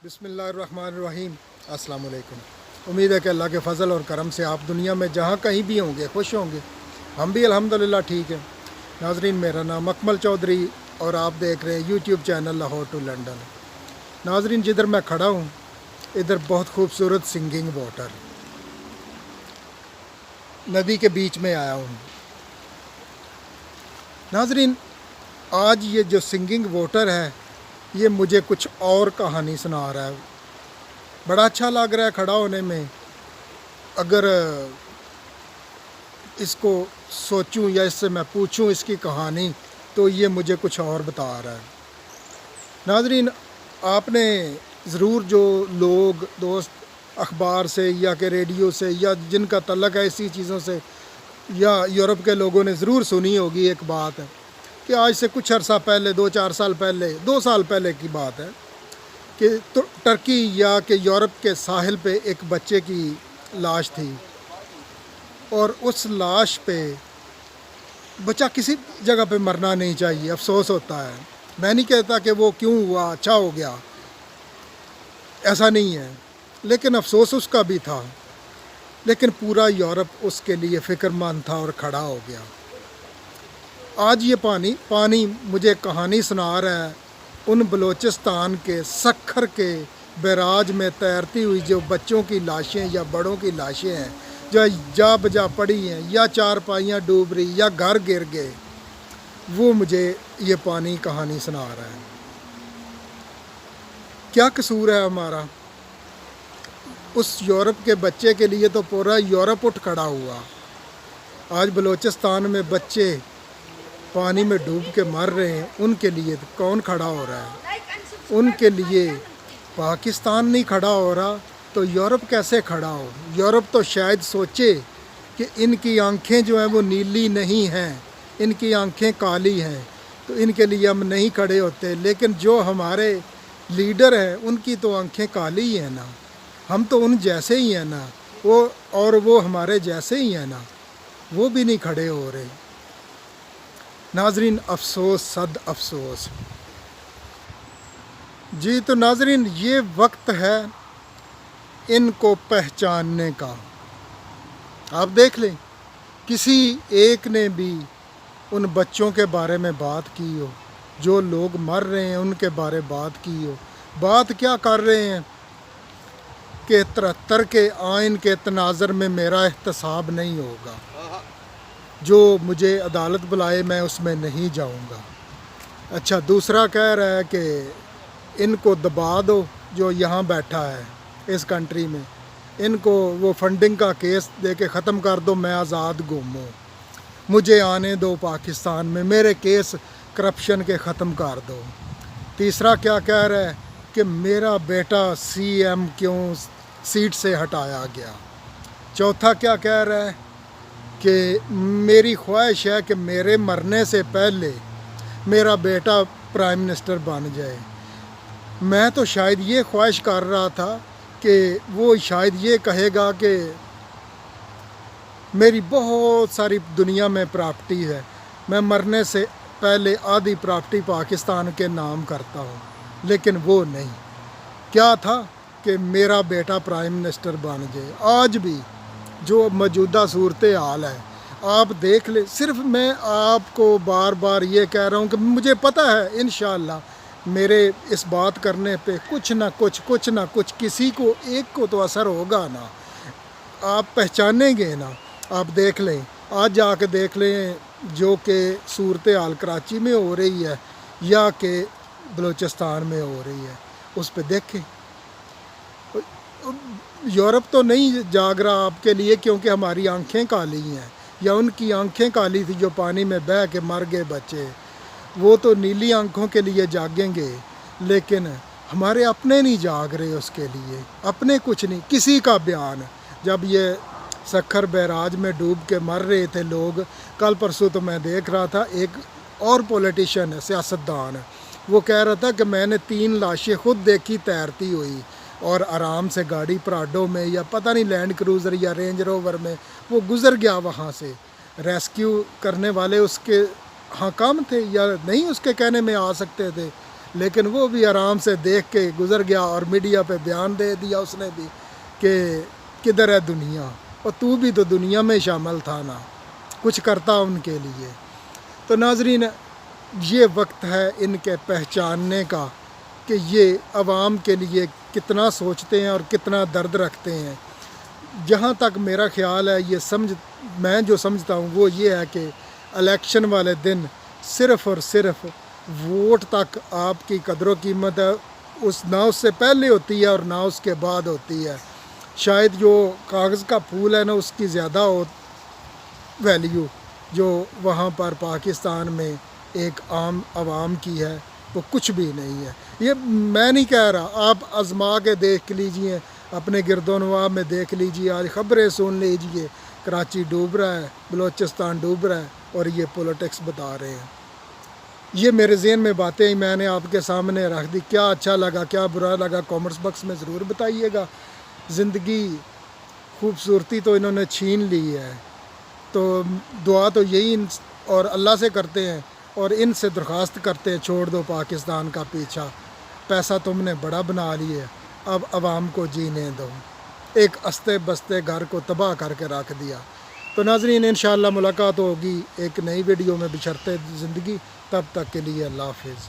बिस्मिल्लाहिर्रहमानिर्रहीम। अस्सलाम वालेकुम। उम्मीद है कि अल्लाह के फ़ज़ल और करम से आप दुनिया में जहाँ कहीं भी होंगे खुश होंगे। हम भी अल्हम्दुलिल्लाह ठीक हैं। नाज़रीन, मेरा नाम अकमल चौधरी और आप देख रहे हैं YouTube channel Lahore to London. नाज़रीन, जिधर मैं खड़ा हूँ इधर बहुत खूबसूरत सिंगिंग वाटर, नदी के बीच में आया हूँ। नाज़रीन, आज ये जो सिंगिंग वाटर है ये मुझे कुछ और कहानी सुना रहा है। बड़ा अच्छा लग रहा है खड़ा होने में। अगर इसको सोचूं या इससे मैं पूछूं इसकी कहानी तो ये मुझे कुछ और बता रहा है। नाज़रीन, आपने ज़रूर जो लोग दोस्त अखबार से या के रेडियो से या जिनका तल्लक है इसी चीज़ों से या यूरोप के लोगों ने ज़रूर सुनी होगी एक बात है कि आज से कुछ अरसा पहले 2-4 साल पहले 2 साल पहले की बात है कि तो टर्की या कि यूरोप के साहिल पे एक बच्चे की लाश थी और उस लाश पे बच्चा किसी जगह पे मरना नहीं चाहिए, अफसोस होता है। मैं नहीं कहता कि वो क्यों हुआ, अच्छा हो गया, ऐसा नहीं है, लेकिन अफसोस उसका भी था। लेकिन पूरा यूरोप उसके लिए फ़िक्रमंद था और खड़ा हो गया। आज ये पानी मुझे कहानी सुना रहा है उन बलूचिस्तान के सखर के बैराज में तैरती हुई जो बच्चों की लाशें या बड़ों की लाशें हैं जो जा बजा पड़ी हैं या चारपाइयाँ डूब रही या घर गिर गए, वो मुझे ये पानी कहानी सुना रहा है। क्या कसूर है हमारा? उस यूरोप के बच्चे के लिए तो पूरा यूरोप उठ खड़ा हुआ। आज बलूचिस्तान में बच्चे पानी में डूब के मर रहे हैं, उनके लिए तो कौन खड़ा हो रहा है? उनके लिए पाकिस्तान नहीं खड़ा हो रहा तो यूरोप कैसे खड़ा हो? यूरोप तो शायद सोचे कि इनकी आंखें जो हैं वो नीली नहीं हैं, इनकी आंखें काली हैं, तो इनके लिए हम नहीं खड़े होते। लेकिन जो हमारे लीडर हैं उनकी तो आंखें काली ही हैं ना, हम तो उन जैसे ही हैं ना, वो हमारे जैसे ही हैं ना, वो भी नहीं खड़े हो रहे। नाज़रीन, अफसोस सद अफसोस। जी तो नाज़रीन, ये वक्त है इनको पहचानने का। आप देख लें, किसी एक ने भी उन बच्चों के बारे में बात की हो, जो लोग मर रहे हैं उनके बारे में बात की हो। बात क्या कर रहे हैं कि 73 के आइन के तनाज़र में मेरा एहतसाब नहीं होगा, जो मुझे अदालत बुलाए मैं उसमें नहीं जाऊंगा। अच्छा, दूसरा कह रहा है कि इनको दबा दो, जो यहाँ बैठा है इस कंट्री में, इनको वो फंडिंग का केस दे के ख़त्म कर दो, मैं आज़ाद घूमूँ, मुझे आने दो पाकिस्तान में, मेरे केस करप्शन के ख़त्म कर दो। तीसरा क्या कह रहा है कि मेरा बेटा CM क्यों सीट से हटाया गया। चौथा क्या कह रहा है कि मेरी ख्वाहिश है कि मेरे मरने से पहले मेरा बेटा प्राइम मिनिस्टर बन जाए। मैं तो शायद ये ख्वाहिश कर रहा था कि वो शायद ये कहेगा कि मेरी बहुत सारी दुनिया में प्रॉपर्टी है, मैं मरने से पहले आधी प्रॉपर्टी पाकिस्तान के नाम करता हूँ। लेकिन वो नहीं, क्या था कि मेरा बेटा प्राइम मिनिस्टर बन जाए। आज भी जो मौजूदा सूरत हाल है आप देख ले। सिर्फ मैं आपको बार बार ये कह रहा हूँ कि मुझे पता है इंशाअल्लाह मेरे इस बात करने पे कुछ ना कुछ किसी को एक को तो असर होगा ना, आप पहचानेंगे ना। आप देख लें, आज जाके देख लें जो कि सूरत हाल कराची में हो रही है या कि बलूचिस्तान में हो रही है, उस पर देखें। यूरोप तो नहीं जाग रहा आपके लिए क्योंकि हमारी आंखें काली हैं, या उनकी आंखें काली थी जो पानी में बह के मर गए बच्चे, वो तो नीली आंखों के लिए जागेंगे। लेकिन हमारे अपने नहीं जाग रहे उसके लिए, अपने कुछ नहीं, किसी का बयान। जब ये सखर बैराज में डूब के मर रहे थे लोग, कल परसों तो मैं देख रहा था एक और पॉलिटिशियन है, सियासतदान है, वो कह रहा था कि मैंने 3 लाशें खुद देखी तैरती हुई और आराम से गाड़ी पराडो में या पता नहीं लैंड क्रूज़र या रेंज रोवर में वो गुज़र गया। वहाँ से रेस्क्यू करने वाले उसके हाँ काम थे या नहीं उसके कहने में आ सकते थे, لیکن وہ بھی آرام سے دیکھ کے گزر گیا اور میڈیا پہ بیان دے دیا اس نے بھی کہ کدھر ہے دنیا، اور تو بھی تو دنیا میں شامل تھا نا، کچھ کرتا ان کے لیے۔ تو ناظرین، یہ وقت ہے ان کے پہچاننے کا کہ یہ عوام کے لیے کتنا سوچتے ہیں اور کتنا درد رکھتے ہیں۔ جہاں تک میرا خیال ہے، میں جو سمجھتا ہوں وہ یہ ہے کہ الیکشن والے دن صرف اور صرف ووٹ تک آپ کی قدر و قیمت ہے، نہ اس سے پہلے ہوتی ہے اور نہ اس کے بعد ہوتی ہے۔ شاید جو کاغذ کا پھول ہے نا، اس کی زیادہ ویلیو جو وہاں پر پاکستان میں ایک عام عوام کی ہے وہ کچھ بھی نہیں ہے۔ یہ میں نہیں کہہ رہا، آپ آزما کے دیکھ لیجئے، اپنے گرد و نواح میں دیکھ لیجئے، آج خبریں سن لیجئے، کراچی ڈوب رہا ہے، بلوچستان ڈوب رہا ہے، اور یہ پولیٹکس بتا رہے ہیں۔ یہ میرے ذہن میں باتیں میں نے آپ کے سامنے رکھ دی۔ کیا اچھا لگا، کیا برا لگا، کامنٹس باکس میں ضرور بتائیے گا۔ زندگی خوبصورتی تو انہوں نے چھین لی ہے، تو دعا تو یہی اور اللہ سے کرتے ہیں اور ان سے درخواست کرتے ہیں، چھوڑ دو پاکستان کا پیچھا، پیسہ تم نے بڑا بنا لیا، اب عوام کو جینے دو، ایک استے بستے گھر کو تباہ کر کے رکھ دیا۔ تو ناظرین، انشاءاللہ ملاقات ہوگی ایک نئی ویڈیو میں بشرطِ زندگی، تب تک کے لیے اللہ حافظ۔